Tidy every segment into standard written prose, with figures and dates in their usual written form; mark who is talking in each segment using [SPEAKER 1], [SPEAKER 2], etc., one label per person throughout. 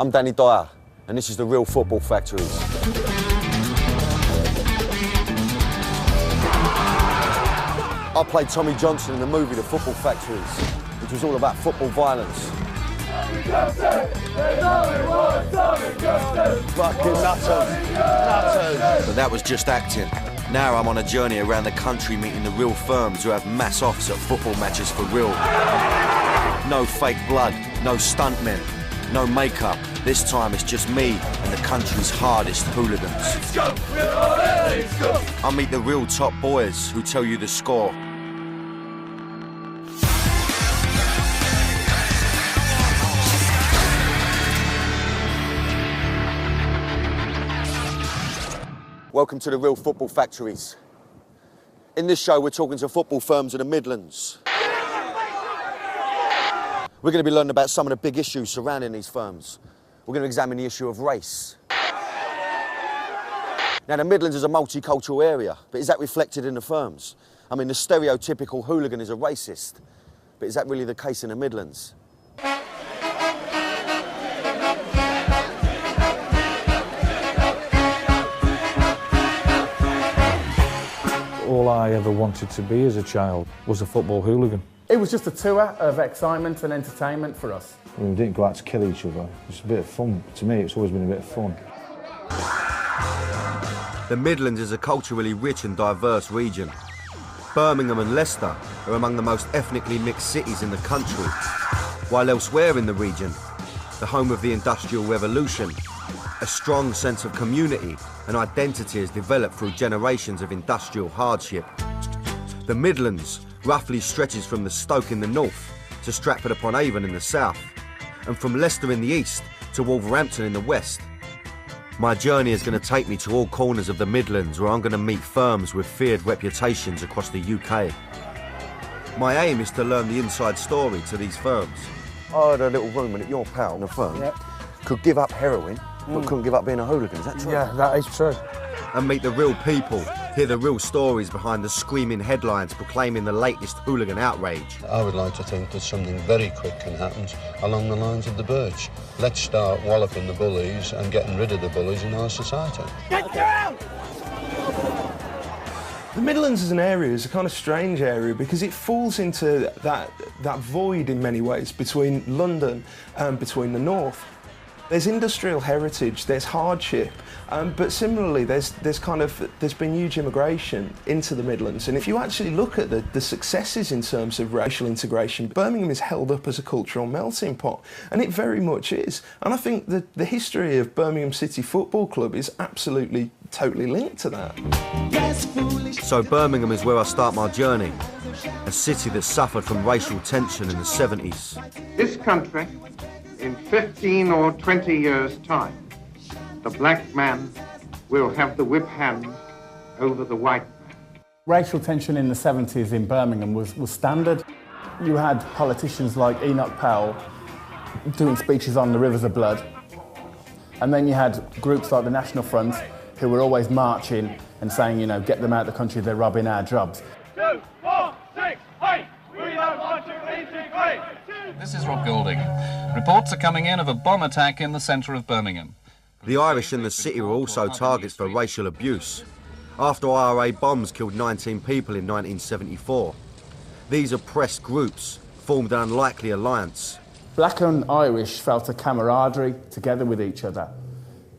[SPEAKER 1] I'm Danny Dyer, and this is the Real Football Factories. I played Tommy Johnson in the movie The Football Factories, which was all about football violence. Fucking nutters. But that was just acting. Now I'm on a journey around the country meeting the real firms who have mass offs at football matches for real. No fake blood, no stuntmen, no makeup. This time it's just me and the country's hardest hooligans. Let's go. Let's go. I meet the real top boys who tell you the score. Welcome to the Real Football Factories. In this show, we're talking to football firms in the Midlands. We're going to be learning about some of the big issues surrounding these firms. We're going to examine the issue of race. Now, the Midlands is a multicultural area, but is that reflected in the firms? I mean, the stereotypical hooligan is a racist, but is that really the case in the Midlands?
[SPEAKER 2] All I ever wanted to be as a child was a football hooligan.
[SPEAKER 3] It was just a tour of excitement and entertainment for us.
[SPEAKER 2] We didn't go out to kill each other. It's a bit of fun. To me, it's always been a bit of fun.
[SPEAKER 1] The Midlands is a culturally rich and diverse region. Birmingham and Leicester are among the most ethnically mixed cities in the country, while elsewhere in the region, the home of the Industrial Revolution, a strong sense of community and identity has developed through generations of industrial hardship. The Midlands roughly stretches from the Stoke in the north to Stratford-upon-Avon in the south, and from Leicester in the east to Wolverhampton in the west. My journey is going to take me to all corners of the Midlands where I'm going to meet firms with feared reputations across the UK. My aim is to learn the inside story to these firms. I had a little rumour that your pal in the firm could give up heroin but couldn't give up being a hooligan. Is that true?
[SPEAKER 3] Yeah, that is true.
[SPEAKER 1] And meet the real people, hear the real stories behind the screaming headlines proclaiming the latest hooligan outrage.
[SPEAKER 4] I would like to think that something very quick can happen along the lines of the Birch. Let's start walloping the bullies and getting rid of the bullies in our society.
[SPEAKER 5] Get down!
[SPEAKER 6] The Midlands as an area is a kind of strange area because it falls into that void in many ways between London and between the north. There's industrial heritage, there's hardship, but similarly there's been huge immigration into the Midlands, and if you actually look at the successes in terms of racial integration, Birmingham is held up as a cultural melting pot, and it very much is. And I think that the history of Birmingham City Football Club is absolutely totally linked to that.
[SPEAKER 1] So Birmingham is where I start my journey, a city that suffered from racial tension in the 70s.
[SPEAKER 7] This country, in 15 or 20 years' time, the black man will have the whip hand over the white man.
[SPEAKER 3] Racial tension in the 70s in Birmingham was standard. You had politicians like Enoch Powell doing speeches on the rivers of blood. And then you had groups like the National Front who were always marching and saying, you know, get them out of the country, they're robbing our jobs.
[SPEAKER 5] 2, 4, 6, 8! We don't want to integrate!
[SPEAKER 8] This is Rob Goulding. Reports are coming in of a bomb attack in the centre of Birmingham.
[SPEAKER 1] The Irish in the city were also targets for racial abuse. After IRA bombs killed 19 people in 1974. These oppressed groups formed an unlikely alliance.
[SPEAKER 3] Black and Irish felt a camaraderie together with each other.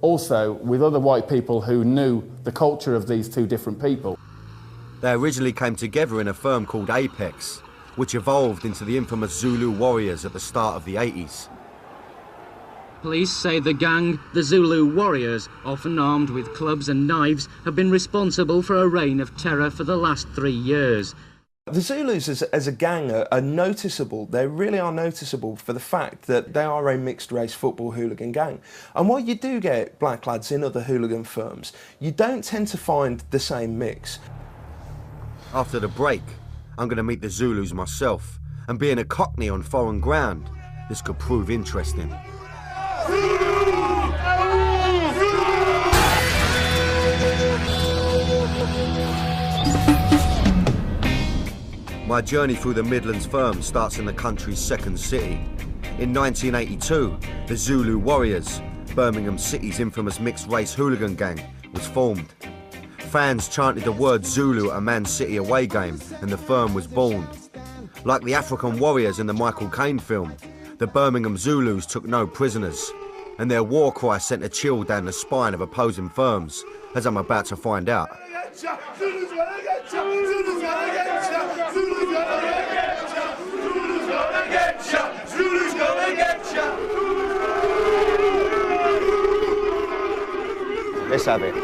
[SPEAKER 3] Also with other white people who knew the culture of these two different people.
[SPEAKER 1] They originally came together in a firm called Apex, which evolved into the infamous Zulu Warriors at the start of the 80s.
[SPEAKER 9] Police say the gang, the Zulu Warriors, often armed with clubs and knives, have been responsible for a reign of terror for the last 3 years.
[SPEAKER 6] The Zulus as a gang are noticeable. They really are noticeable for the fact that they are a mixed-race football hooligan gang. And while you do get black lads in other hooligan firms, you don't tend to find the same mix.
[SPEAKER 1] After the break, I'm going to meet the Zulus myself, and being a Cockney on foreign ground, this could prove interesting. My journey through the Midlands firm starts in the country's second city, In 1982, the Zulu Warriors, Birmingham City's infamous mixed-race hooligan gang, was formed. Fans chanted the word Zulu at a Man City away game, and the firm was born. Like the African Warriors in the Michael Caine film, the Birmingham Zulus took no prisoners, and their war cry sent a chill down the spine of opposing firms, as I'm about to find out.
[SPEAKER 10] Let's have it.
[SPEAKER 6] Now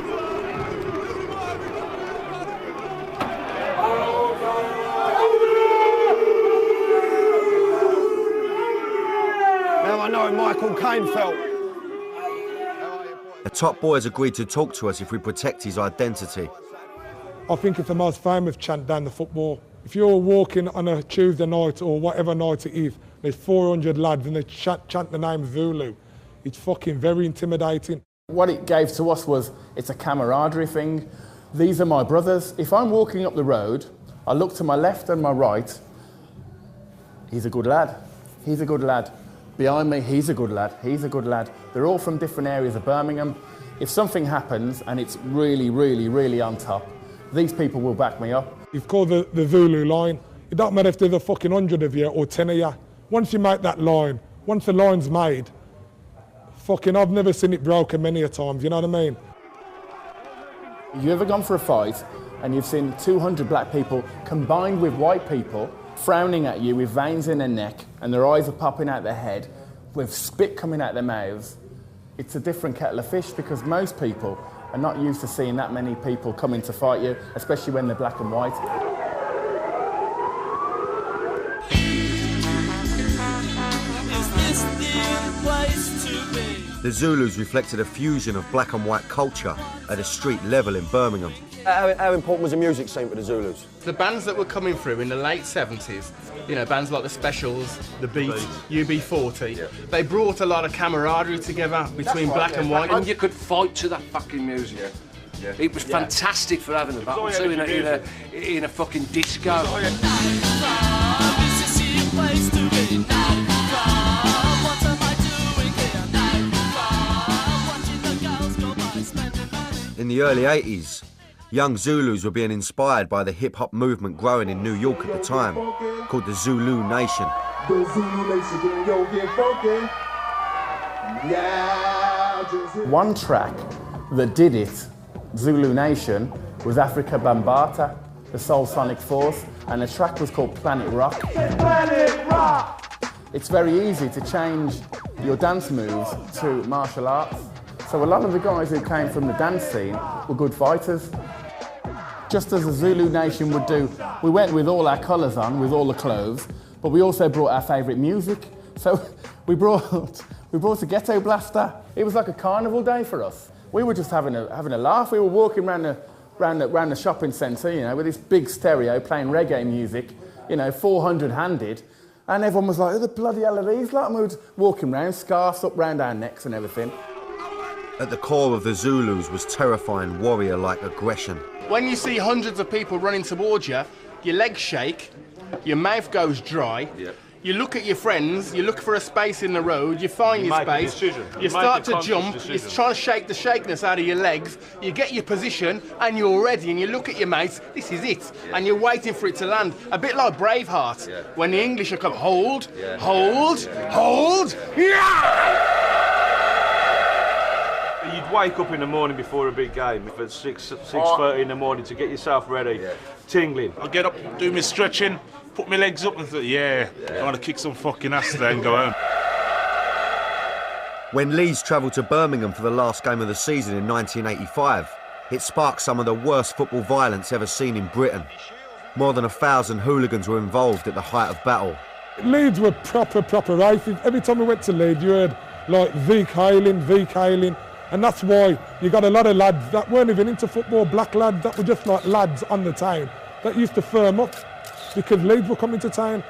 [SPEAKER 6] I know how Michael Caine felt.
[SPEAKER 1] The top boys agreed to talk to us if we protect his identity.
[SPEAKER 11] I think it's the most famous chant down the football. If you're walking on a Tuesday night or whatever night it is, there's 400 lads and they chant the name Zulu. It's fucking very intimidating.
[SPEAKER 3] What it gave to us was, it's a camaraderie thing. These are my brothers. If I'm walking up the road, I look to my left and my right, he's a good lad. He's a good lad. Behind me, he's a good lad. He's a good lad. They're all from different areas of Birmingham. If something happens and it's really, really, really on top, these people will back me up.
[SPEAKER 11] It's called the Zulu line. It don't matter if there's a fucking 100 of you or 10 of you. Once you make that line, once the line's made, fucking, I've never seen it broken many a times, you know what I mean?
[SPEAKER 3] You ever gone for a fight and you've seen 200 black people combined with white people frowning at you with veins in their neck and their eyes are popping out their head with spit coming out their mouths? It's a different kettle of fish because most people are not used to seeing that many people coming to fight you, especially when they're black and white.
[SPEAKER 1] The Zulus reflected a fusion of black and white culture at a street level in Birmingham.
[SPEAKER 10] How important was the music scene for the Zulus?
[SPEAKER 12] The bands that were coming through in the late 70s, you know, bands like the Specials, the Beat, UB40, they brought a lot of camaraderie together between black and white.
[SPEAKER 13] And you could fight to that fucking music. Yeah. It was fantastic for having a battle too in a fucking disco.
[SPEAKER 1] In the early 80s, young Zulus were being inspired by the hip-hop movement growing in New York at the time, called the Zulu Nation.
[SPEAKER 3] One track that did it, Zulu Nation, was Africa Bambata, the Soul Sonic Force, and the track was called Planet Rock. Planet Rock! It's very easy to change your dance moves to martial arts. So a lot of the guys who came from the dance scene were good fighters. Just as the Zulu Nation would do, we went with all our colours on, with all the clothes, but we also brought our favourite music. So we brought a ghetto blaster. It was like a carnival day for us. We were just having a laugh. We were walking around the shopping centre, you know, with this big stereo playing reggae music, you know, 400-handed, and everyone was like, who the bloody hell are these lot? And we were walking around, scarves up round our necks and everything.
[SPEAKER 1] At the core of the Zulus was terrifying warrior-like aggression.
[SPEAKER 12] When you see hundreds of people running towards you, your legs shake, your mouth goes dry, you look at your friends, you look for a space in the road, you find your space, you start to jump, you try to shake the shakiness out of your legs, you get your position and you're ready and you look at your mates, this is it, and you're waiting for it to land. A bit like Braveheart, when the English are come, hold, hold, hold, yeah!
[SPEAKER 14] You'd wake up in the morning before a big game, at 6:30 in the morning to get yourself ready, tingling.
[SPEAKER 15] I get up, do my stretching, put my legs up and think, I want to kick some fucking ass today and go home.
[SPEAKER 1] When Leeds travelled to Birmingham for the last game of the season in 1985, it sparked some of the worst football violence ever seen in Britain. More than 1,000 hooligans were involved at the height of battle.
[SPEAKER 11] Leeds were proper racist. Every time we went to Leeds, you heard like Vic hailing. And that's why you got a lot of lads that weren't even into football, black lads that were just like lads on the town that used to firm up because Leeds were coming to town.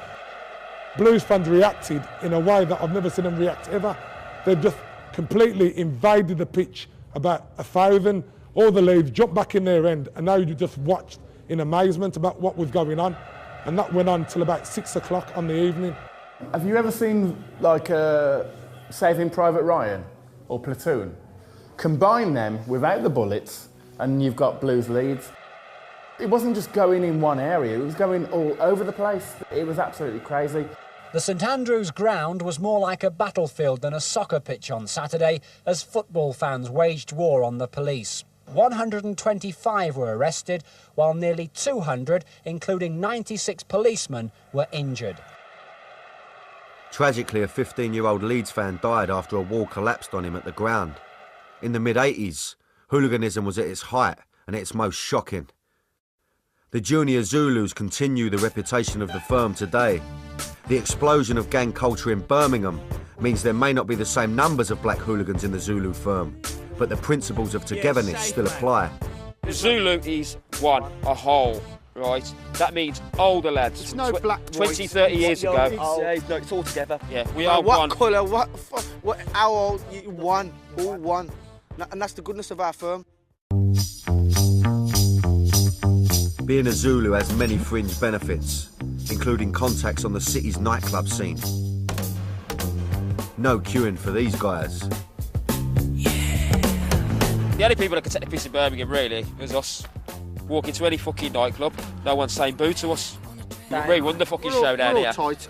[SPEAKER 11] Blues fans reacted in a way that I've never seen them react ever. They just completely invaded the pitch, about 1,000. All the Leeds jumped back in their end, and now you just watched in amazement about what was going on. And that went on till about 6 o'clock on the evening.
[SPEAKER 3] Have you ever seen, like, Saving Private Ryan or Platoon? Combine them without the bullets and you've got Blues Leeds. It wasn't just going in one area, it was going all over the place. It was absolutely crazy.
[SPEAKER 16] The St Andrews ground was more like a battlefield than a soccer pitch on Saturday as football fans waged war on the police. 125 were arrested, while nearly 200, including 96 policemen, were injured.
[SPEAKER 1] Tragically, a 15-year-old Leeds fan died after a wall collapsed on him at the ground. In the mid-80s, hooliganism was at its height and at its most shocking. The Junior Zulus continue the reputation of the firm today. The explosion of gang culture in Birmingham means there may not be the same numbers of black hooligans in the Zulu firm, but the principles of togetherness still apply.
[SPEAKER 17] The Zulu is one, a whole, right? That means older lads.
[SPEAKER 18] It's no black
[SPEAKER 17] 20, 30 years ago.
[SPEAKER 18] No, it's all together.
[SPEAKER 17] Yeah, we are one.
[SPEAKER 18] What colour, what, how old, one, all one. And that's the goodness of our firm.
[SPEAKER 1] Being a Zulu has many fringe benefits, including contacts on the city's nightclub scene. No queuing for these guys.
[SPEAKER 17] The only people that can take the piss in Birmingham, really, is us. Walk into any fucking nightclub, no one's saying boo to us. We won the fucking show down here.
[SPEAKER 18] Tight.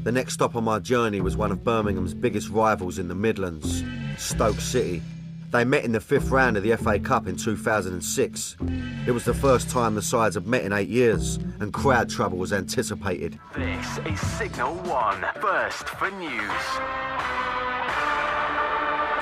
[SPEAKER 1] The next stop on my journey was one of Birmingham's biggest rivals in the Midlands, Stoke City. They met in the 5th round of the FA Cup in 2006. It was the first time the sides had met in 8 years, and crowd trouble was anticipated.
[SPEAKER 19] This is Signal 1, first for news.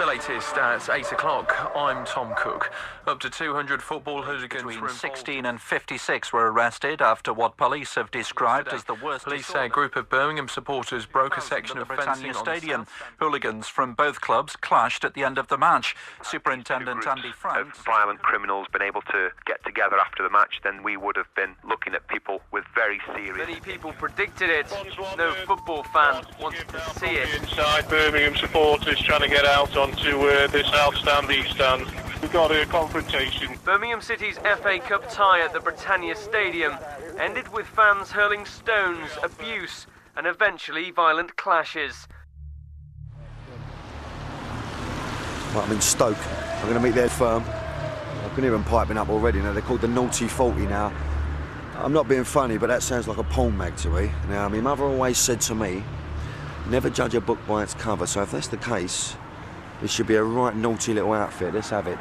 [SPEAKER 19] The latest at 8 o'clock. I'm Tom Cook. Up to 200 football hooligans between 16 and 56 were arrested after what police have described as the worst. Police say a group of Birmingham supporters broke a section of fencing stadium. Hooligans from both clubs clashed at the end of the match. Superintendent Andy Frank.
[SPEAKER 20] If violent criminals been able to get together after the match, then we would have been looking at people with very serious.
[SPEAKER 21] Many people predicted it. No football fan wanted to see it.
[SPEAKER 22] Inside, Birmingham supporters trying to get out onto this outstanding stand. We've got a confrontation.
[SPEAKER 21] Birmingham City's FA Cup tie at the Britannia Stadium ended with fans hurling stones, abuse, and eventually violent clashes.
[SPEAKER 1] Right, I'm in Stoke. I'm going to meet their firm. I can hear them piping up already. Now, they're called the Nottm Forest now. I'm not being funny, but that sounds like a porn mag to me. Now, my mother always said to me, never judge a book by its cover, so if that's the case, it should be a right naughty little outfit. Let's have it.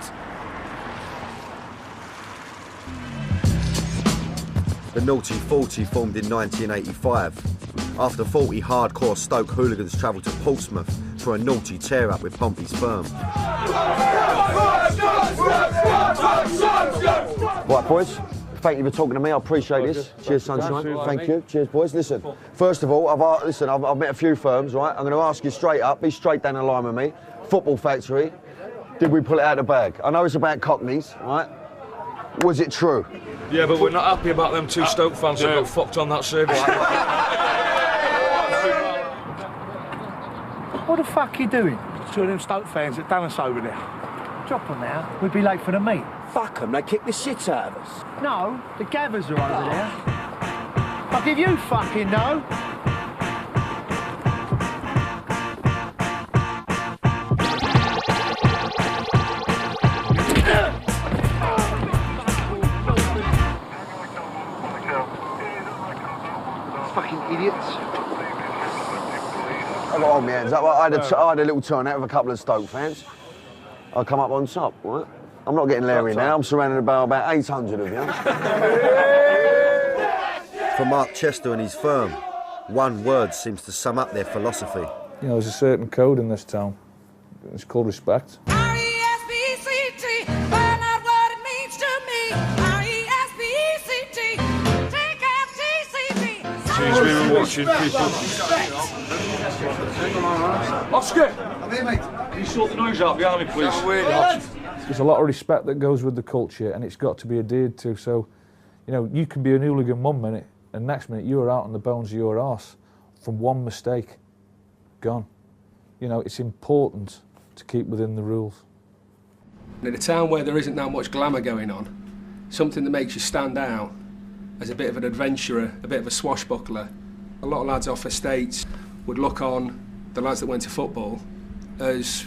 [SPEAKER 1] The Nottm Forest formed in 1985. After 40 hardcore Stoke hooligans travelled to Portsmouth for a naughty tear-up with Pompey's firm. Right, boys. Thank you for talking to me. I appreciate this. Cheers, sunshine. Thank you. Cheers, boys. Listen, first of all, I've met a few firms, right? I'm going to ask you straight up. Be straight down the line with me. Football Factory. Did we pull it out of the bag? I know it's about Cockneys, right? Was it true?
[SPEAKER 2] Yeah, but we're not happy about them two Stoke fans that got fucked on that service.
[SPEAKER 23] What the fuck are you doing? Two of them Stoke fans that done us over there. Drop them now. We'd be late for the meet.
[SPEAKER 10] Fuck them, they kicked the shit out of us.
[SPEAKER 23] No, the Gathers are over there. Fuck if you fucking know.
[SPEAKER 18] Fucking idiots.
[SPEAKER 1] I got on my hands up. I had a little turnout with a couple of Stoke fans. I come up on top, right? I'm not getting Larry now. I'm surrounded by about 800 of you. For Mark Chester and his firm, one word seems to sum up their philosophy.
[SPEAKER 2] You know, there's a certain code in this town. It's called respect.
[SPEAKER 24] R-E-S-P-E-C-T, find out what it means to me. R-E-S-P-E-C-T, take F-T-C-T.
[SPEAKER 2] Seems we were watching people. Oscar!
[SPEAKER 24] I'm here, mate.
[SPEAKER 2] Can you sort the noise out behind me, please? There's a lot of respect that goes with the culture, and it's got to be adhered to. So, you know, you can be an hooligan one minute, and next minute you are out on the bones of your arse from one mistake. Gone. You know, it's important to keep within the rules.
[SPEAKER 25] In a town where there isn't that much glamour going on,
[SPEAKER 4] something that makes you stand out as a bit of an adventurer, a bit of a swashbuckler. A lot of lads off estates would look on the lads that went to football as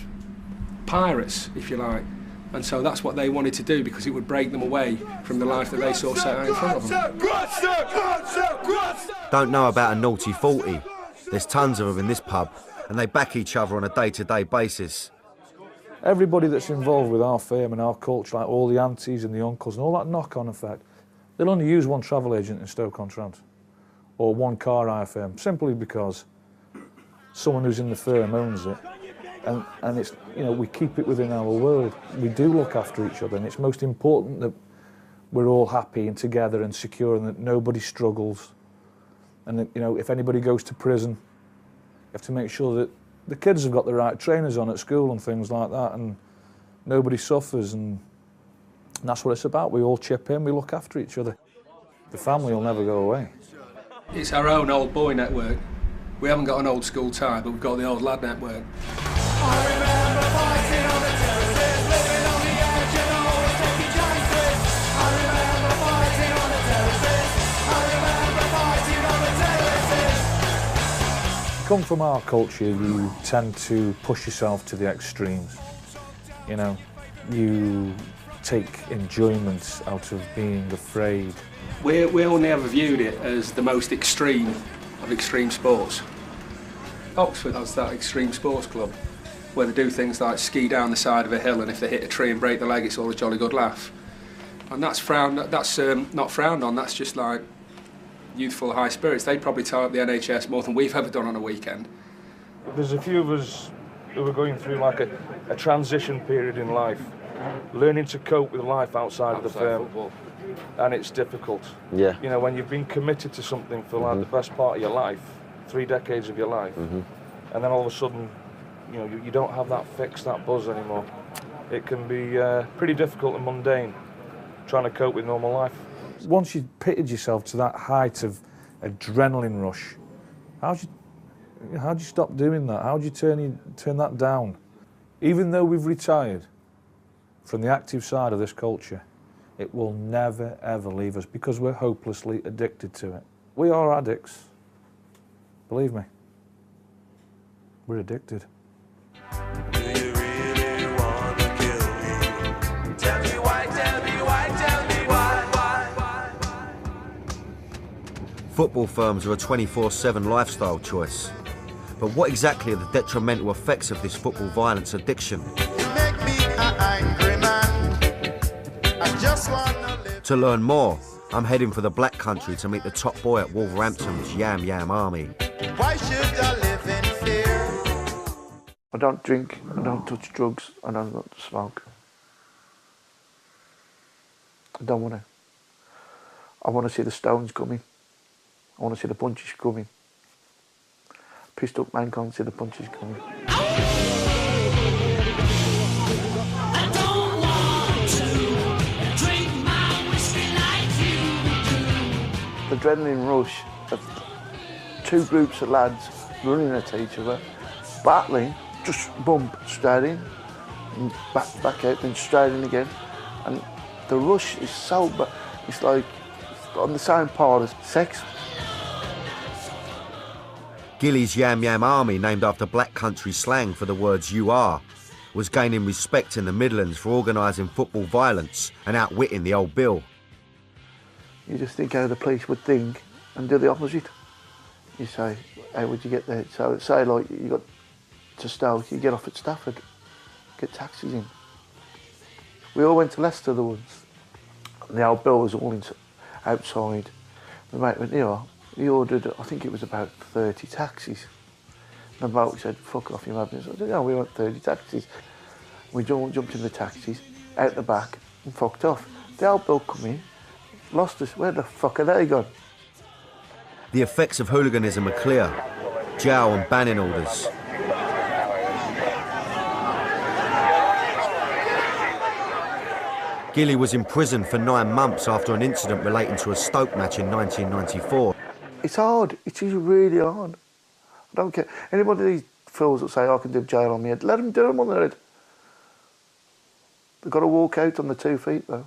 [SPEAKER 4] pirates, if you like. And so that's what they wanted to do, because it would break them away from the life that they saw set out in front of them.
[SPEAKER 1] Don't know about a naughty 40. There's tons of them in this pub, and they back each other on a day-to-day basis.
[SPEAKER 2] Everybody that's involved with our firm and our culture, like all the aunties and the uncles and all that knock-on effect, they'll only use one travel agent in Stoke-on-Trent or one car hire firm, simply because someone who's in the firm owns it. And it's, you know, we keep it within our world. We do look after each other, and it's most important that we're all happy and together and secure, and that nobody struggles. And that, you know, if anybody goes to prison, you have to make sure that the kids have got the right trainers on at school and things like that, and nobody suffers, and that's what it's about. We all chip in, we look after each other. The family will never go away.
[SPEAKER 4] It's our own old boy network. We haven't got an old school tie, but we've got the old lad network.
[SPEAKER 2] Come from our culture, you tend to push yourself to the extremes. You know, you take enjoyment out of being afraid.
[SPEAKER 4] We only ever viewed it as the most extreme of extreme sports. Oxford has that extreme sports club where they do things like ski down the side of a hill, and if they hit a tree and break their leg, it's all a jolly good laugh. And that's not frowned on, that's just like youthful high spirits. They probably tie up the NHS more than we've ever done on a weekend.
[SPEAKER 2] There's a few of us who are going through like a transition period in life, learning to cope with life outside of the firm. Football. And it's difficult.
[SPEAKER 5] Yeah.
[SPEAKER 2] You know, when you've been committed to something for like the best part of your life, 3 decades of your life, and then all of a sudden, you know, you don't have that fix, that buzz anymore. It can be pretty difficult and mundane trying to cope with normal life. Once you've pitted yourself to that height of adrenaline rush, how do you stop doing that? How do you turn that down? Even though we've retired from the active side of this culture, it will never, ever leave us because we're hopelessly addicted to it. We are addicts. Believe me. We're addicted.
[SPEAKER 24] Do you really want to kill me? Tell me why, tell me why, tell me why.
[SPEAKER 1] Football firms are a 24/7 lifestyle choice. But what exactly are the detrimental effects of this football violence addiction?
[SPEAKER 24] You make me an angry man. I just want to live.
[SPEAKER 1] To learn more, I'm heading for the Black Country to meet the top boy at Wolverhampton's Yam Yam Army.
[SPEAKER 24] Why should I live in fear?
[SPEAKER 23] I don't drink, I don't touch drugs, I don't smoke. I don't want to. I want to see the stones coming. I want to see the punches coming. Pissed up man can't see the punches coming. The adrenaline rush of 2 groups of lads running at each other, battling, just bump, straight in, and back out, then straight in again. And the rush is so, but it's like on the same par as sex.
[SPEAKER 1] Gilly's Yam Yam Army, named after Black Country slang for the words "you are," was gaining respect in the Midlands for organising football violence and outwitting the old Bill.
[SPEAKER 23] You just think how the police would think and do the opposite. You say, how would you get there? So say like you got to Stoke, you get off at Stafford, get taxis in. We all went to Leicester the once. The old Bill was all outside. My mate went, he ordered, I think it was about 30 taxis. And the bloke said, fuck off, you madness. I said, no, we want 30 taxis. We jumped in the taxis, out the back, and fucked off. The old Bill come in, lost us. Where the fuck are they gone?
[SPEAKER 1] The effects of hooliganism are clear. Jail and banning orders. Gilly was imprisoned for 9 months after an incident relating to a Stoke match in 1994.
[SPEAKER 23] It's hard. It is really hard. I don't care. Anybody these fools that say I can do jail on my head, let them do them on their head. They've got to walk out on the 2 feet though.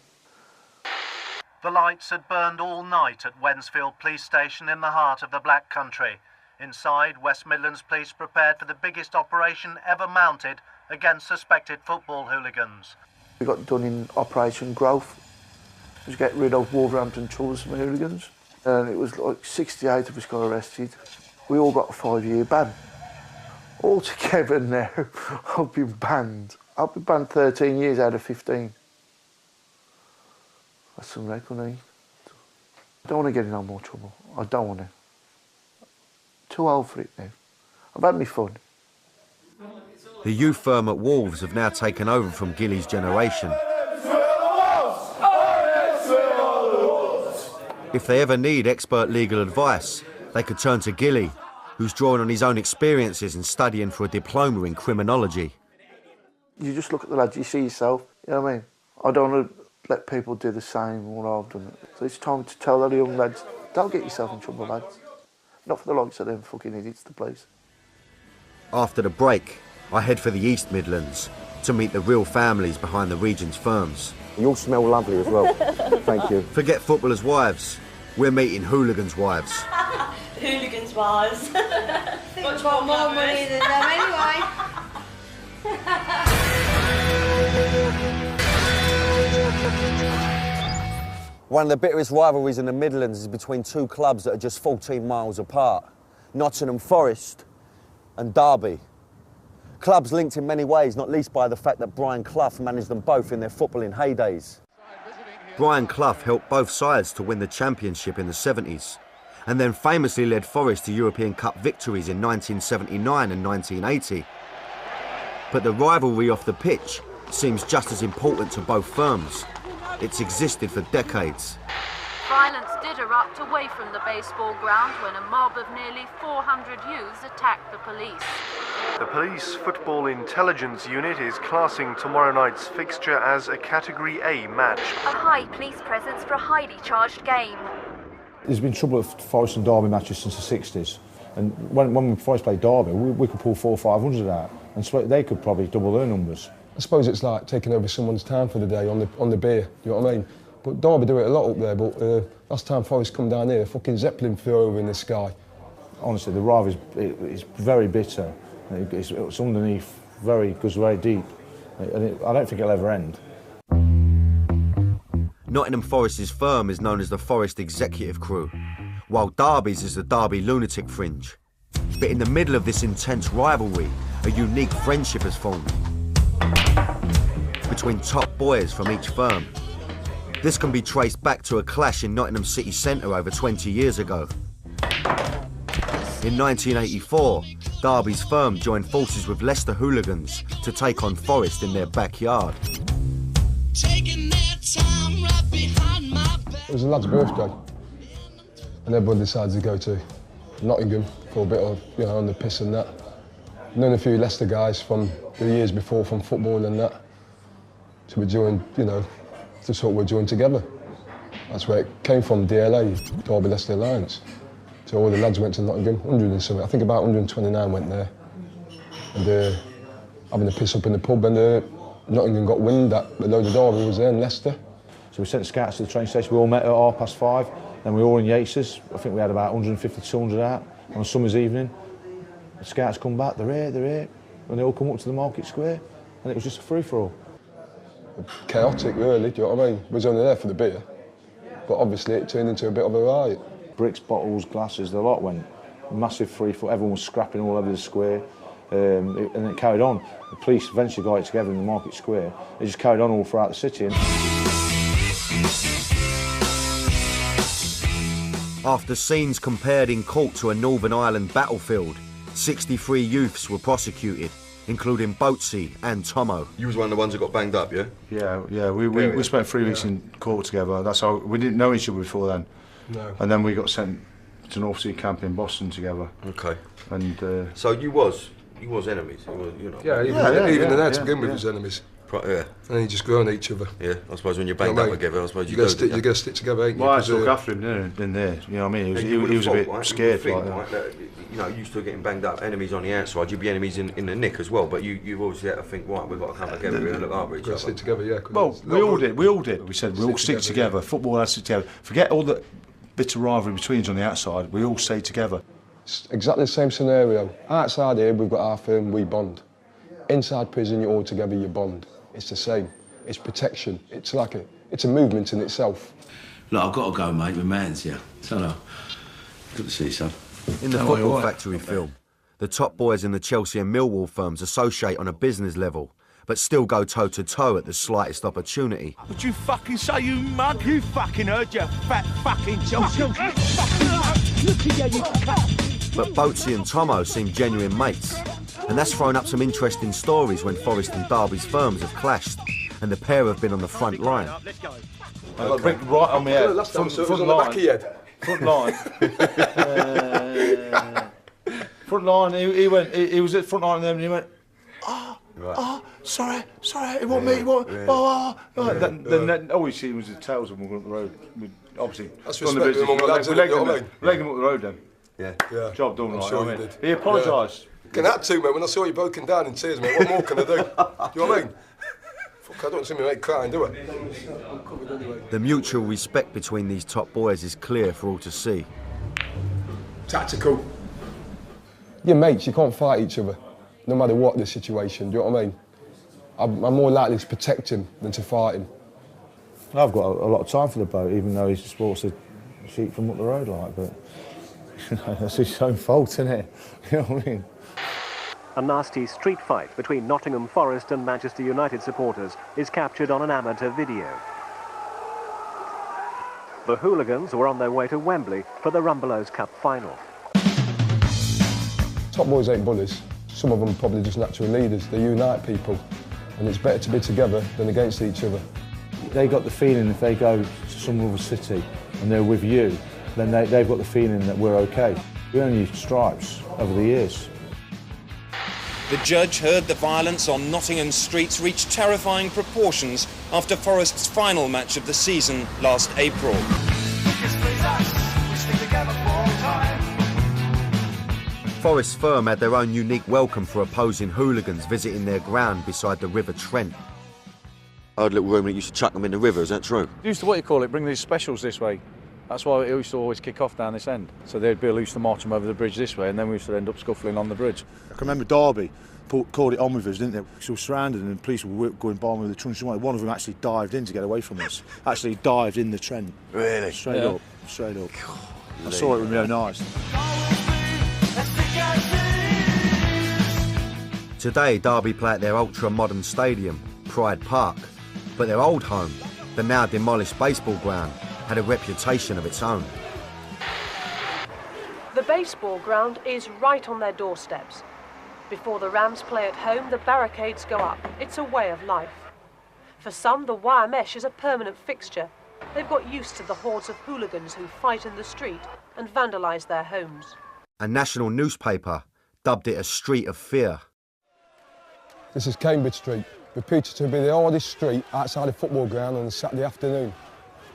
[SPEAKER 5] The lights had burned all night at Wensfield Police Station in the heart of the Black Country. Inside, West Midlands Police prepared for the biggest operation ever mounted against suspected football hooligans.
[SPEAKER 23] We got done in Operation Growth, to get rid of Wolverhampton troublesome hooligans. And it was like 68 of us got arrested. We all got a 5-year ban. Altogether now, I've been banned. I've been banned 13 years out of 15. That's some reckoning. I don't want to get in no more trouble. I don't want to. Too old for it now. I've had me fun.
[SPEAKER 1] The youth firm at Wolves have now taken over from Gilly's generation. If they ever need expert legal advice, they could turn to Gilly, who's drawing on his own experiences and studying for a diploma in criminology.
[SPEAKER 23] You just look at the lads, you see yourself, you know what I mean? I don't want to let people do the same what I've done. So it's time to tell the young lads, don't get yourself in trouble, lads. Not for the likes of them fucking idiots, the police.
[SPEAKER 1] After the break, I head for the East Midlands to meet the real families behind the region's firms.
[SPEAKER 7] You all smell lovely as well. Thank you.
[SPEAKER 1] Forget footballers' wives. We're meeting hooligans' wives.
[SPEAKER 8] Hooligans' wives. Much more money than them anyway.
[SPEAKER 1] One of the bitterest rivalries in the Midlands is between two clubs that are just 14 miles apart. Nottm Forest and Derby. Clubs linked in many ways, not least by the fact that Brian Clough managed them both in their footballing heydays. Brian Clough helped both sides to win the championship in the 70s, and then famously led Forest to European Cup victories in 1979 and 1980. But the rivalry off the pitch seems just as important to both firms. It's existed for decades.
[SPEAKER 9] Violence did erupt away from the baseball ground when a mob of nearly 400 youths attacked the police.
[SPEAKER 25] The Police Football Intelligence Unit is classing tomorrow night's fixture as a Category A match.
[SPEAKER 9] A high police presence for a highly charged game.
[SPEAKER 2] There's been trouble with Forest and Derby matches since the 60s. And when Forest played Derby, we could pull 400 or 500 out. And so they could probably double their numbers.
[SPEAKER 26] I suppose it's like taking over someone's town for the day on the beer, you know what I mean? But Derby do it a lot up there, but last time Forest come down here, fucking Zeppelin flew over in the sky.
[SPEAKER 2] Honestly, the rivalry is very bitter. It's underneath, goes very deep. And I don't think it'll ever end.
[SPEAKER 1] Nottm Forest's firm is known as the Forest Executive Crew, while Derby's is the Derby Lunatic Fringe. But in the middle of this intense rivalry, a unique friendship has formed between top boys from each firm. This can be traced back to a clash in Nottingham City Centre over 20 years ago. In 1984, Derby's firm joined forces with Leicester hooligans to take on Forest in their backyard.
[SPEAKER 26] It was a lad's birthday, and everyone decided to go to Nottingham for a bit of, on the piss and that. Known a few Leicester guys from the years before from football and that. So we joined, just thought we'd join together. That's where it came from, DLA, Derby Leicester Alliance. So all the lads went to Nottingham, 100 and something. I think about 129 went there. And having a piss up in the pub, and Nottingham got wind that a load of Derby was there in Leicester.
[SPEAKER 2] So we sent scouts to the train station. We all met at 5:30. Then we were all in Yates's. I think we had about 150 to 200 out on a summer's evening. The scouts come back, they're here. And they all come up to the market square. And it was just a free-for-all.
[SPEAKER 26] Chaotic, really, do you know what I mean? We was only there for the beer. But obviously it turned into a bit of a riot.
[SPEAKER 2] Bricks, bottles, glasses, the lot went. Massive free-for-all. Everyone was scrapping all over the square. And it carried on. The police eventually got it together in the market square. It just carried on all throughout the city.
[SPEAKER 1] After scenes compared in court to a Northern Ireland battlefield, 63 youths were prosecuted, including Boatsy and Tomo.
[SPEAKER 27] You was one of the ones that got banged up, yeah?
[SPEAKER 28] Yeah. We spent 3 weeks in court together. That's how we didn't know each other before then.
[SPEAKER 27] No.
[SPEAKER 28] And then we got sent to North Sea camp in Boston together.
[SPEAKER 27] Okay.
[SPEAKER 28] And
[SPEAKER 27] so you was enemies,
[SPEAKER 28] Yeah,
[SPEAKER 27] even
[SPEAKER 28] the lads to begin with was enemies.
[SPEAKER 26] And then you just grow on each other.
[SPEAKER 3] Yeah, I suppose when you're banged up together, I suppose you do.
[SPEAKER 26] You're going to stick together, ain't you?
[SPEAKER 28] Well, I had to look after him in there. You know what I mean? He was a bit scared.
[SPEAKER 3] You know, you still getting banged up, enemies on the outside, you'd be enemies in the nick as well, but you've obviously had to think, right, we've got to come together and look after each other.
[SPEAKER 26] Stick together, yeah.
[SPEAKER 28] Well, we all did. We said we all stick together. Football has to stick together. Forget all the bit of rivalry between us on the outside. We all stay together.
[SPEAKER 26] It's exactly the same scenario. Outside here, we've got our firm, we bond. Inside prison, you're all together, you bond. It's the same. It's protection. It's a movement in itself.
[SPEAKER 10] Look, I've got to go, mate. My man's here. So, no. Good to see you, son.
[SPEAKER 1] In the Football Factory film, the top boys in the Chelsea and Millwall firms associate on a business level, but still go toe-to-toe at the slightest opportunity.
[SPEAKER 10] Would you fucking say, you mug? You fucking heard, you fat fucking Chelsea. Look at you,
[SPEAKER 1] But Boatsy and Tomo seem genuine mates, and that's thrown up some interesting stories when Forest and Derby's firms have clashed, and the pair have been on the front line.
[SPEAKER 28] Okay. Right on my head.
[SPEAKER 26] Last time it was on the back of your head.
[SPEAKER 28] Front line. Front line. He was at front line and then he went, sorry, it wasn't me. Then all we see was the tails of them going up the road. Obviously,
[SPEAKER 26] that's respect to them,
[SPEAKER 28] legged him up the road then.
[SPEAKER 26] Yeah.
[SPEAKER 28] Job done, right?
[SPEAKER 26] Sure you did.
[SPEAKER 28] He apologised.
[SPEAKER 26] Can that too, mate. When I saw you broken down in tears, mate, what more can I do? Do you know what I mean? Fuck, I don't see me mate crying, do I?
[SPEAKER 1] The mutual respect between these top boys is clear for all to see.
[SPEAKER 26] Tactical. You're mates, you can't fight each other, no matter what the situation, do you know what I mean? I'm more likely to protect him than to fight him.
[SPEAKER 2] I've got a lot of time for the bloke, even though he sports a sheep from up the road like, but that's his own fault, isn't it? You know what I mean?
[SPEAKER 6] A nasty street fight between Nottingham Forest and Manchester United supporters is captured on an amateur video. The hooligans were on their way to Wembley for the Rumbelows Cup final.
[SPEAKER 26] Top boys ain't bullies. Some of them are probably just natural leaders. They unite people, and it's better to be together than against each other.
[SPEAKER 2] They got the feeling if they go to some other city and they're with you, then they've got the feeling that we're okay. We only used stripes over the years.
[SPEAKER 11] The judge heard the violence on Nottingham streets reach terrifying proportions after Forest's final match of the season last April.
[SPEAKER 1] Forest firm had their own unique welcome for opposing hooligans visiting their ground beside the River Trent.
[SPEAKER 3] I had a little room that used to chuck them in the river, is that true?
[SPEAKER 2] Used to, what you call it, bring these specials this way. That's why it used to always kick off down this end. So they'd be loose to march them over the bridge this way, and then we used to end up scuffling on the bridge.
[SPEAKER 28] I can remember Derby called it on with us, didn't they? So we were surrounded and the police were going by with the trunks. One of them actually dived in to get away from us. Actually dived in the Trent.
[SPEAKER 3] Really?
[SPEAKER 28] Straight up. God, I saw it with my own eyes.
[SPEAKER 1] Today, Derby play at their ultra-modern stadium, Pride Park, but their old home, the now demolished baseball ground, had a reputation of its own.
[SPEAKER 12] The baseball ground is right on their doorsteps. Before the Rams play at home, the barricades go up. It's a way of life. For some, the wire mesh is a permanent fixture. They've got used to the hordes of hooligans who fight in the street and vandalise their homes.
[SPEAKER 1] A national newspaper dubbed it a street of fear.
[SPEAKER 26] This is Cambridge Street, reputed to be the hardest street outside a football ground on a Saturday afternoon.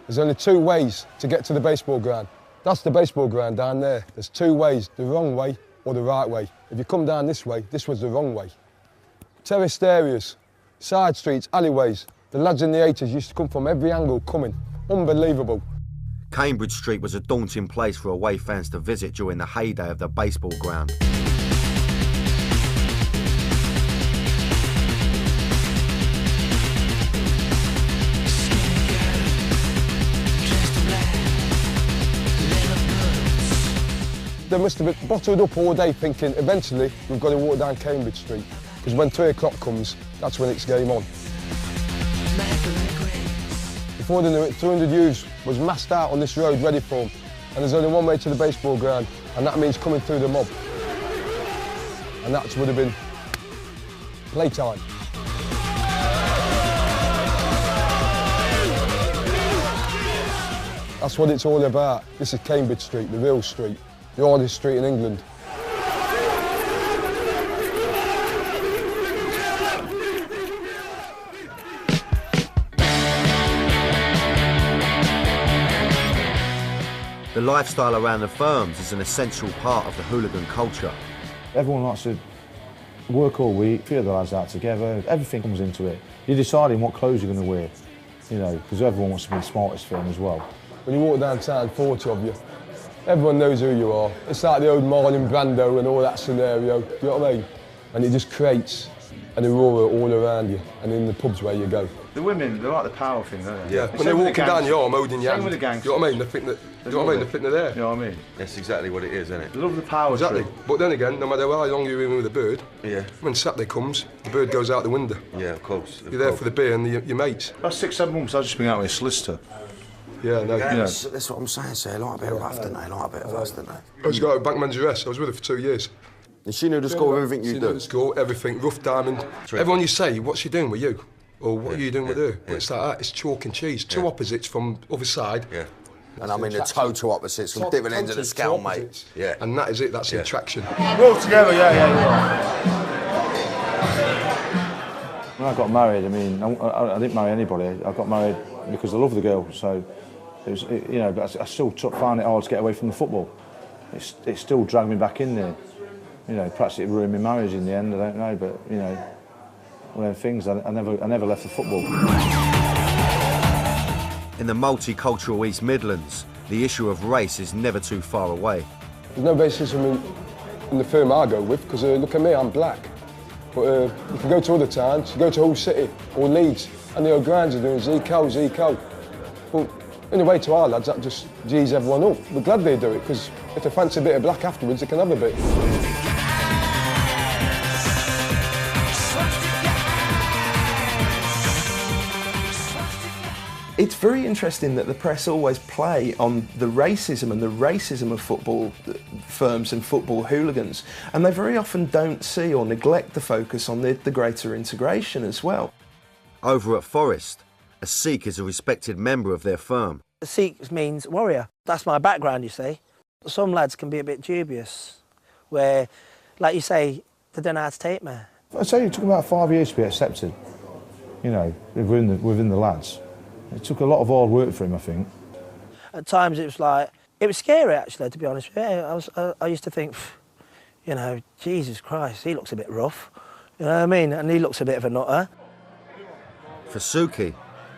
[SPEAKER 26] There's only two ways to get to the baseball ground. That's the baseball ground down there. There's two ways, the wrong way or the right way. If you come down this way, this was the wrong way. Terraced areas, side streets, alleyways. The lads in the 80s used to come from every angle coming. Unbelievable.
[SPEAKER 1] Cambridge Street was a daunting place for away fans to visit during the heyday of the baseball ground.
[SPEAKER 26] They must have been bottled up all day thinking, eventually, we've got to walk down Cambridge Street. Because when 3 o'clock comes, that's when it's game on. Before they knew it, 200 youths was massed out on this road ready for them. And there's only one way to the baseball ground, and that means coming through the mob. And that would have been playtime. That's what it's all about. This is Cambridge Street, the real street. The hardest street in England.
[SPEAKER 1] lifestyle around the firms is an essential part of the hooligan culture.
[SPEAKER 2] Everyone likes to work all week, a few of the lads out together, everything comes into it. You're deciding what clothes you're going to wear, you know, because everyone wants to be the smartest firm as well.
[SPEAKER 26] When you walk downtown, 40 of you, everyone knows who you are. It's like the old Marlon Brando and all that scenario, do you know what I mean? And it just creates an aurora all around you and in the pubs where you go.
[SPEAKER 28] The women, they like the power thing, don't they?
[SPEAKER 26] Yeah, when they're walking down your arm, holding your hand.
[SPEAKER 28] Same with the gangs.
[SPEAKER 26] You know what I mean? They think that, you know what I mean? They think they're there.
[SPEAKER 28] You know what I mean?
[SPEAKER 3] That's exactly what it is, isn't it?
[SPEAKER 28] They love the power.
[SPEAKER 26] Exactly.
[SPEAKER 28] Tree.
[SPEAKER 26] But then again, no matter how long you're in with a bird,
[SPEAKER 3] yeah.
[SPEAKER 26] When Saturday comes, the bird goes out the window.
[SPEAKER 3] Yeah, of course.
[SPEAKER 26] You're there for the beer and your mates.
[SPEAKER 28] About 6-7 months, I've just been out with a solicitor.
[SPEAKER 26] Yeah, no.
[SPEAKER 3] Yeah,
[SPEAKER 26] You know.
[SPEAKER 3] that's what I'm saying, sir. They like a bit of rough, don't they? Like a bit of us, don't they?
[SPEAKER 26] I was got a bankman's arrest. I was with her for 2 years.
[SPEAKER 3] And she knew the score of everything you
[SPEAKER 26] She
[SPEAKER 3] do?
[SPEAKER 26] knew the score, everything, rough diamond. Everyone you say, what's she doing with you? Or what are you doing with her? Well, it's like that, it's chalk and cheese. Two opposites from other side.
[SPEAKER 3] Yeah. And I mean the total opposites from different ends of the scale, mate. Yeah.
[SPEAKER 26] And that is it, that's the attraction.
[SPEAKER 28] We're all together, yeah.
[SPEAKER 2] When I got married, I mean, I didn't marry anybody. I got married because I love the girl, so it was, you know, but I still found it hard to get away from the football. It still dragged me back in there. You know, perhaps it ruined my marriage in the end, I don't know, but, you know, one of them things, I never left the football.
[SPEAKER 1] In the multicultural East Midlands, the issue of race is never too far away.
[SPEAKER 26] There's no racism in the firm I go with, because look at me, I'm black. But you can go to other towns, you go to Hull City or Leeds, and the O'Grimes are doing Zico. But in a way to our lads, that just G's everyone up. We're glad they do it, because if they fancy a bit of black afterwards, they can have a bit.
[SPEAKER 13] It's very interesting that the press always play on the racism and the racism of football firms and football hooligans, and they very often don't see or neglect the focus on the greater integration as well.
[SPEAKER 1] Over at Forest, a Sikh is a respected member of their firm.
[SPEAKER 14] Sikh means warrior. That's my background, you see. Some lads can be a bit dubious, where, like you say, they don't know how to take me.
[SPEAKER 2] I'd say it took about 5 years to be accepted, you know, within the lads. It took a lot of hard work for him, I think.
[SPEAKER 14] At times it was scary actually, to be honest with you. I used to think, you know, Jesus Christ, he looks a bit rough, you know what I mean? And he looks a bit of a nutter.
[SPEAKER 1] For Suki,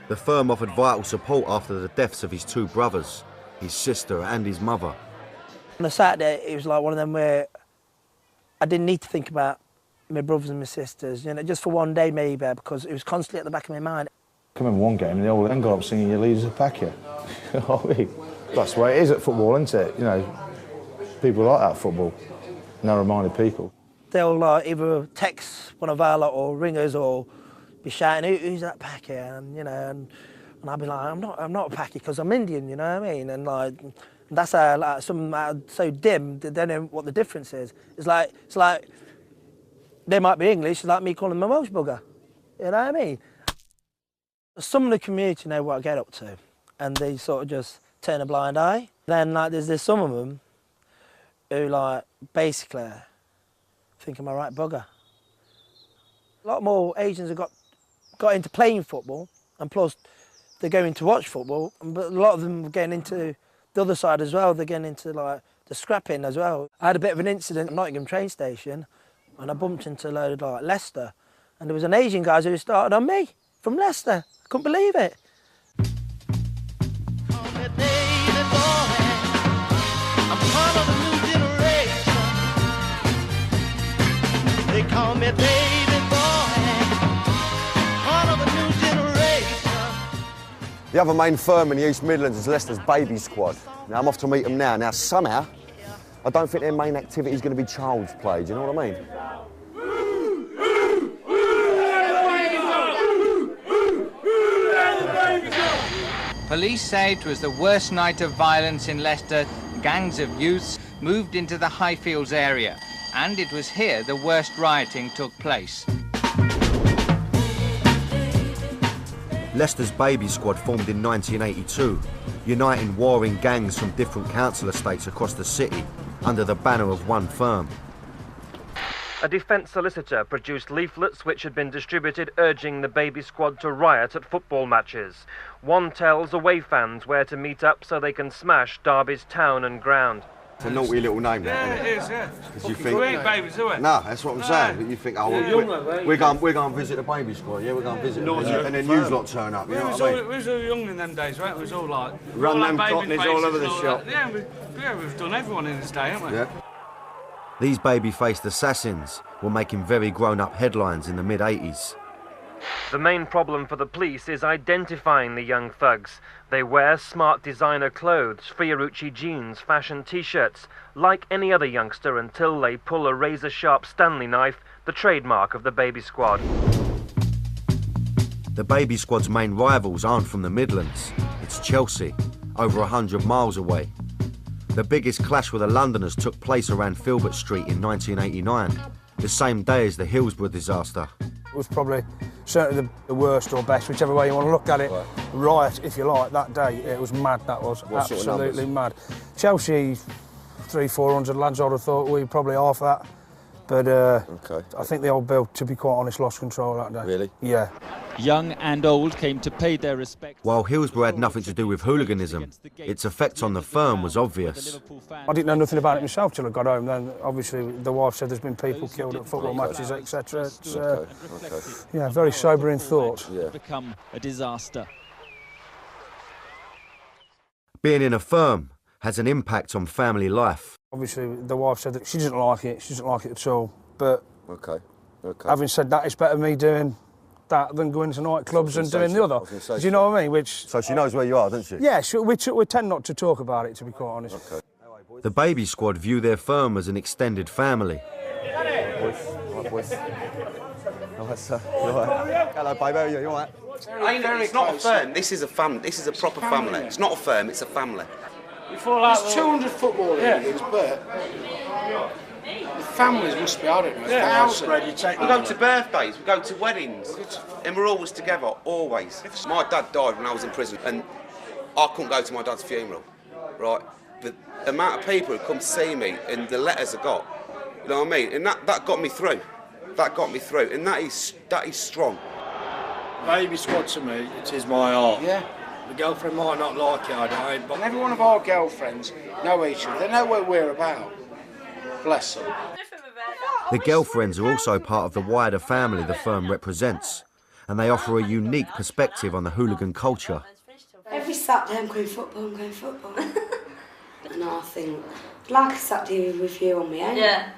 [SPEAKER 1] the firm offered vital support after the deaths of his two brothers, his sister and his mother.
[SPEAKER 14] On a Saturday, it was like one of them where I didn't need to think about my brothers and my sisters, you know, just for one day maybe, because it was constantly at the back of my mind.
[SPEAKER 2] I remember one game and they all then got up singing "Your leader's a packer." That's the way it is at football, isn't it? You know, people like that football, narrow-minded people.
[SPEAKER 14] They'll either text one of our lot or ring us or be shouting, "Who's that packer?" And you know, and I'll be like, I'm not a packer because I'm Indian, you know what I mean? And like, that's how like some so dim they don't know what the difference is. It's like they might be English, like me calling them a Welsh bugger, you know what I mean? Some of the community know what I get up to, and they sort of just turn a blind eye. Then like there's some of them who like basically think I'm a right bugger. A lot more Asians have got into playing football, and plus they're going to watch football, but a lot of them are getting into the other side as well. They're getting into like the scrapping as well. I had a bit of an incident at Nottingham train station, and I bumped into a load of like Leicester, and there was an Asian guy who started on me from Leicester. I couldn't believe it.
[SPEAKER 10] They call me baby boy, part of a new generation.
[SPEAKER 1] The other main firm in the East Midlands is Leicester's Baby Squad. Now, I'm off to meet them now. Now, somehow, I don't think their main activity is going to be child's play. Do you know what I mean?
[SPEAKER 15] Police say it was the worst night of violence in Leicester. Gangs of youths moved into the Highfields area, and it was here the worst rioting took place.
[SPEAKER 1] Leicester's Baby Squad formed in 1982, uniting warring gangs from different council estates across the city under the banner of one firm.
[SPEAKER 6] A defence solicitor produced leaflets which had been distributed urging the baby squad to riot at football matches. One tells away fans where to meet up so they can smash Derby's town and ground.
[SPEAKER 3] It's a naughty little name, that,
[SPEAKER 10] Yeah,
[SPEAKER 3] isn't
[SPEAKER 10] it is, yeah.
[SPEAKER 3] Because you think,
[SPEAKER 10] We ain't babies, are we?
[SPEAKER 3] no, that's what I'm saying. But you think, oh,
[SPEAKER 10] Yeah.
[SPEAKER 3] we're going to visit the baby squad. Yeah, we're going to visit them. And then you lot turn up. You know what I mean?
[SPEAKER 10] We was all young in them days, right? We was all like
[SPEAKER 3] Run
[SPEAKER 10] all
[SPEAKER 3] them
[SPEAKER 10] like baby
[SPEAKER 3] cockneys all
[SPEAKER 10] faces
[SPEAKER 3] over the
[SPEAKER 10] and all
[SPEAKER 3] shop.
[SPEAKER 10] that. Yeah, we've done everyone in this day, haven't we?
[SPEAKER 3] Yeah.
[SPEAKER 1] These baby-faced assassins were making very grown-up headlines in the mid-80s.
[SPEAKER 6] The main problem for the police is identifying the young thugs. They wear smart designer clothes, Fiorucci jeans, fashion t-shirts, like any other youngster until they pull a razor-sharp Stanley knife, the trademark of the baby squad.
[SPEAKER 1] The baby squad's main rivals aren't from the Midlands. It's Chelsea, over 100 miles away. The biggest clash with the Londoners took place around Filbert Street in 1989, the same day as the Hillsborough disaster.
[SPEAKER 16] It was probably certainly the worst or best, whichever way you want to look at it, riot, if you like, that day. It was mad, that was.
[SPEAKER 3] What
[SPEAKER 16] absolutely mad. Chelsea, 300-400 lads, I'd have thought we probably half that. But I think the old Bill, to be quite honest, lost control that day.
[SPEAKER 3] Really?
[SPEAKER 16] Yeah.
[SPEAKER 17] Young and old came to pay their respects.
[SPEAKER 1] While Hillsborough had nothing to do with hooliganism, its effect on the firm was obvious.
[SPEAKER 16] I didn't know nothing about it myself till I got home. Then, obviously, the wife said there's been people killed at football matches, etc. It's, yeah, very sobering thought.
[SPEAKER 17] Yeah. Become a disaster.
[SPEAKER 1] Being in a firm has an impact on family life.
[SPEAKER 16] Obviously, the wife said that she doesn't like it. She doesn't like it at all. But having said that, it's better me doing that than going to nightclubs and doing the other. Do you know what I mean?
[SPEAKER 3] So she knows where you are, doesn't she?
[SPEAKER 16] Yeah, we tend not to talk about it, to be quite honest.
[SPEAKER 1] The baby squad view their firm as an extended family.
[SPEAKER 3] Hello, baby. How are you? You all right?
[SPEAKER 18] It's not a firm. This is a family. This is a proper family. It's not a firm. It's a family.
[SPEAKER 19] There's 200 football leagues, but the families must be out of it.
[SPEAKER 18] We go to birthdays, we go to weddings, and we're always together, always. My dad died when I was in prison, and I couldn't go to my dad's funeral, right? The amount of people who come to see me and the letters I got, you know what I mean? And that got me through. That got me through, and that is strong.
[SPEAKER 19] Baby squad to me, it is my art.
[SPEAKER 18] Yeah.
[SPEAKER 19] The girlfriend might not like it, I don't, but every one of our girlfriends know each other. They know what we're about. Bless them.
[SPEAKER 1] The girlfriends are also part of the wider family the firm represents, and they offer a unique perspective on the hooligan culture.
[SPEAKER 8] Every Saturday I'm going football, And I think, I'd like a Saturday with you on my own. Yeah.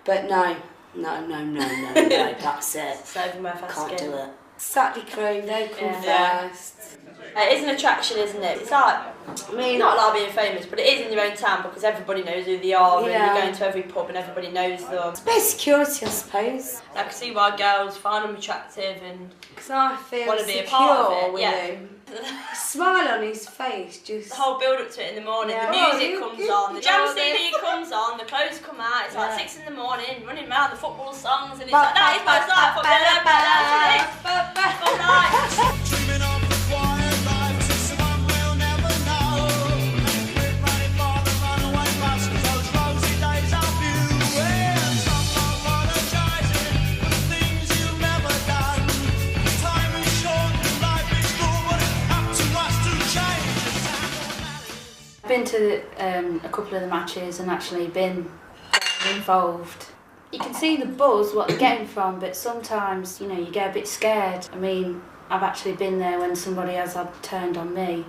[SPEAKER 8] But no, that's it.
[SPEAKER 20] Saving my fast
[SPEAKER 8] Can't
[SPEAKER 20] skin.
[SPEAKER 8] do it. Saturday crew, they come first.
[SPEAKER 20] It is an attraction, isn't it? It's like, I mean, not like being famous, but it is in your own town because everybody knows who they are and you're going to every pub and everybody knows them.
[SPEAKER 8] It's a bit of security, I suppose.
[SPEAKER 20] I can see why girls find them attractive and
[SPEAKER 8] I feel
[SPEAKER 20] want to be a
[SPEAKER 8] secure
[SPEAKER 20] part of it.
[SPEAKER 8] with him. The smile on his face, just...
[SPEAKER 20] The whole build up to it in the morning, the music comes on, the jam CD comes on, the clothes come out, it's like 6 in the morning, running around the football songs, and it's like, that is my life, football night.
[SPEAKER 21] I've been to a couple of the matches and actually been involved. You can see the buzz, what they're getting from, but sometimes, you know, you get a bit scared. I mean, I've actually been there when somebody else had turned on me,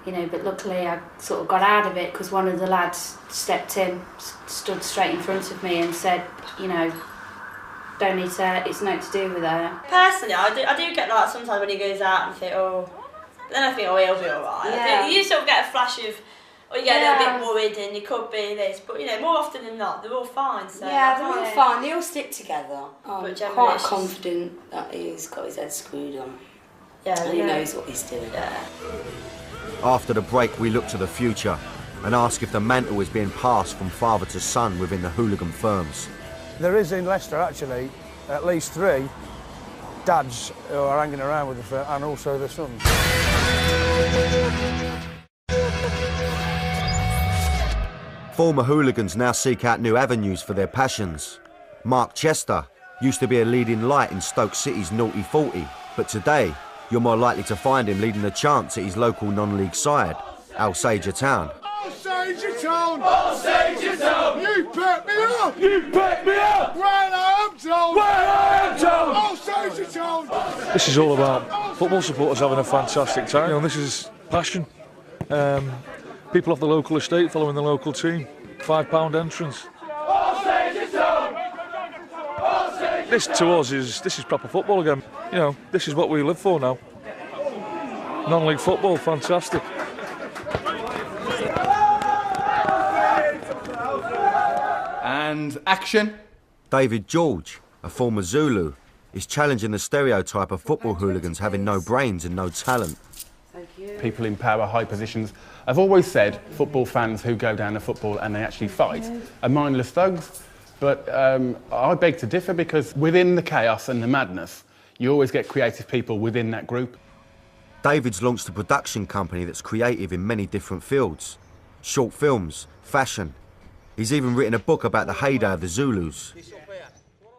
[SPEAKER 21] you know, but luckily I sort of got out of it because one of the lads stepped in, stood straight in front of me and said, you know, don't need to, it's nothing to do with her.
[SPEAKER 20] Personally, I do get like sometimes when he goes out and think, oh, but then I think, oh, he'll be alright. Yeah. You sort of get a flash of, or you get a little bit worried and you could be this, but you know, more often than not, they're all fine. So
[SPEAKER 8] yeah, they're all fine, they all stick together. I'm
[SPEAKER 20] But
[SPEAKER 8] quite confident that he's got his head screwed on.
[SPEAKER 20] Yeah,
[SPEAKER 8] and he knows what he's doing.
[SPEAKER 20] Yeah.
[SPEAKER 1] After the break, we look to the future and ask if the mantle is being passed from father to son within the hooligan firms.
[SPEAKER 16] There is in Leicester, actually, at least 3 dads who are hanging around with the firm and also the sons.
[SPEAKER 1] Former hooligans now seek out new avenues for their passions. Mark Chester used to be a leading light in Stoke City's Nottm 40, but today you're more likely to find him leading the chants at his local non-league side, Alsager Town.
[SPEAKER 10] Alsager Town! Alsager Town! You pick me up! You pick me up! When I am town! When I am town! Alsager Town!
[SPEAKER 2] This is all about football supporters having a fantastic time. You know, this is passion. People off the local estate following the local team. £5 entrance. This to us is proper football again. You know, this is what we live for now. Non-league football, fantastic.
[SPEAKER 4] And action.
[SPEAKER 1] David George, a former Zulu, is challenging the stereotype of football hooligans having no brains and no talent.
[SPEAKER 4] People in power, high positions, have always said football fans who go down to football and they actually fight are mindless thugs. But I beg to differ, because within the chaos and the madness, you always get creative people within that group.
[SPEAKER 1] David's launched a production company that's creative in many different fields. Short films, fashion. He's even written a book about the heyday of the Zulus.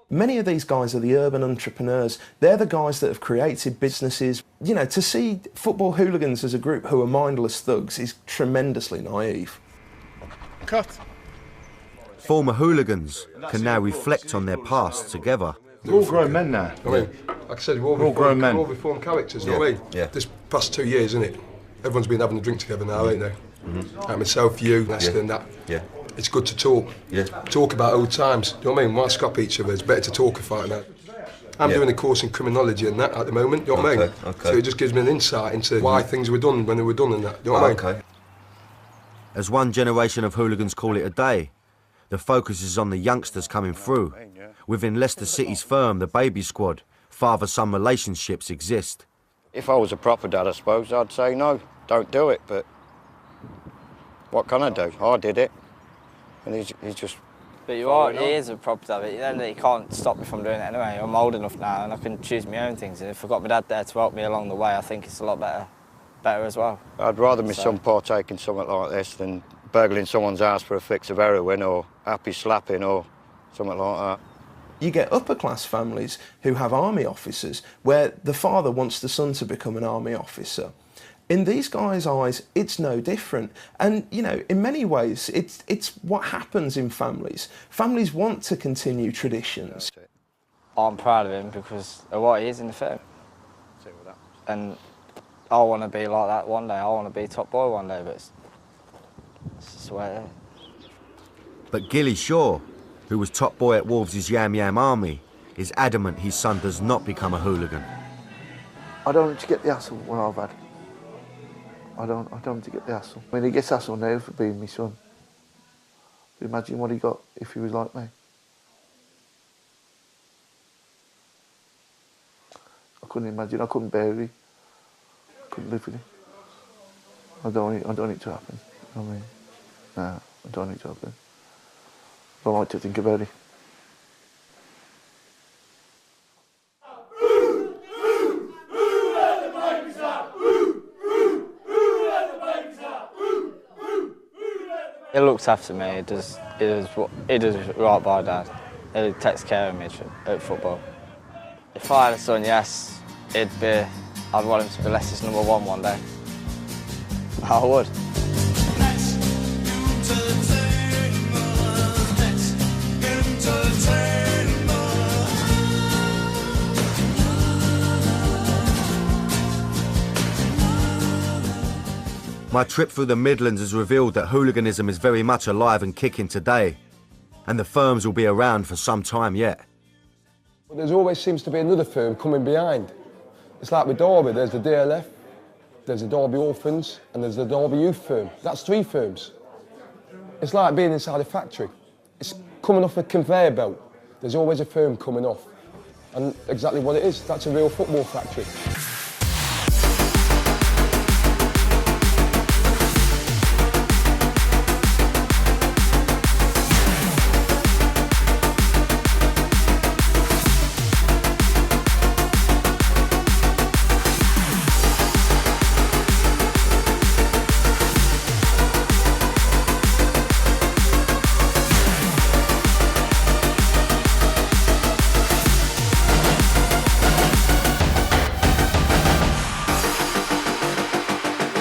[SPEAKER 13] Many of these guys are the urban entrepreneurs. They're the guys that have created businesses. You know, to see football hooligans as a group who are mindless thugs is tremendously naive.
[SPEAKER 4] Cut.
[SPEAKER 1] Former hooligans can now reflect on their past together.
[SPEAKER 28] We're all grown men now.
[SPEAKER 26] I mean, like I said, we're all
[SPEAKER 28] grown men.
[SPEAKER 26] We're all reformed characters, you know what I mean?
[SPEAKER 28] Yeah.
[SPEAKER 26] This past 2 years, isn't it? Everyone's been having a drink together now, ain't they? Like myself, you, Leicester and that.
[SPEAKER 3] Yeah.
[SPEAKER 26] It's good to talk. Yeah. Talk about old times. You know what I mean? Why scrap each other? It's better to talk about that. I'm doing a course in criminology and that at the moment, you know what I mean?
[SPEAKER 3] Okay.
[SPEAKER 13] So it just gives me an insight into why things were done when they were done and that, you know what I mean?
[SPEAKER 1] As one generation of hooligans call it a day, the focus is on the youngsters coming through. Within Leicester City's firm, the baby squad, father-son relationships exist.
[SPEAKER 5] If I was a proper dad, I suppose, I'd say no, don't do it, but what can I do? I did it, and he's just...
[SPEAKER 7] But you are, he is a proper dad, but you can't stop me from doing it anyway. I'm old enough now and I can choose my own things, and if I've got my dad there to help me along the way, I think it's a lot better as well.
[SPEAKER 5] I'd rather my son partake in something like this than burgling someone's house for a fix of heroin or happy slapping or something like that.
[SPEAKER 13] You get upper-class families who have army officers where the father wants the son to become an army officer. In these guys' eyes, it's no different. And, you know, in many ways, it's what happens in families. Families want to continue traditions.
[SPEAKER 7] I'm proud of him because of what he is in the film. And I want to be like that one day. I want to be top boy one day, but it's just the way it is.
[SPEAKER 1] But Gilly Shaw, who was top boy at Wolves' Yam Yam Army, is adamant his son does not become a hooligan.
[SPEAKER 22] I don't want to get the hassle what I've had. I don't want to get the hassle. I mean, he gets hassle now for being my son. Imagine what he got if he was like me. I couldn't imagine. I couldn't bear it. I couldn't live with it. I don't want it to happen. I mean, no, I don't want it to happen. I don't like to think about it.
[SPEAKER 7] He looks after me. He does right by Dad. He takes care of me at football. If I had a son, yes, I'd want him to be Leicester's #1 one day. I would.
[SPEAKER 1] My trip through the Midlands has revealed that hooliganism is very much alive and kicking today, and the firms will be around for some time yet.
[SPEAKER 26] But there always seems to be another firm coming behind. It's like with Derby, there's the DLF, there's the Derby Orphans, and there's the Derby Youth firm. That's 3 firms. It's like being inside a factory. It's coming off a conveyor belt. There's always a firm coming off. And exactly what it is, that's a real football factory.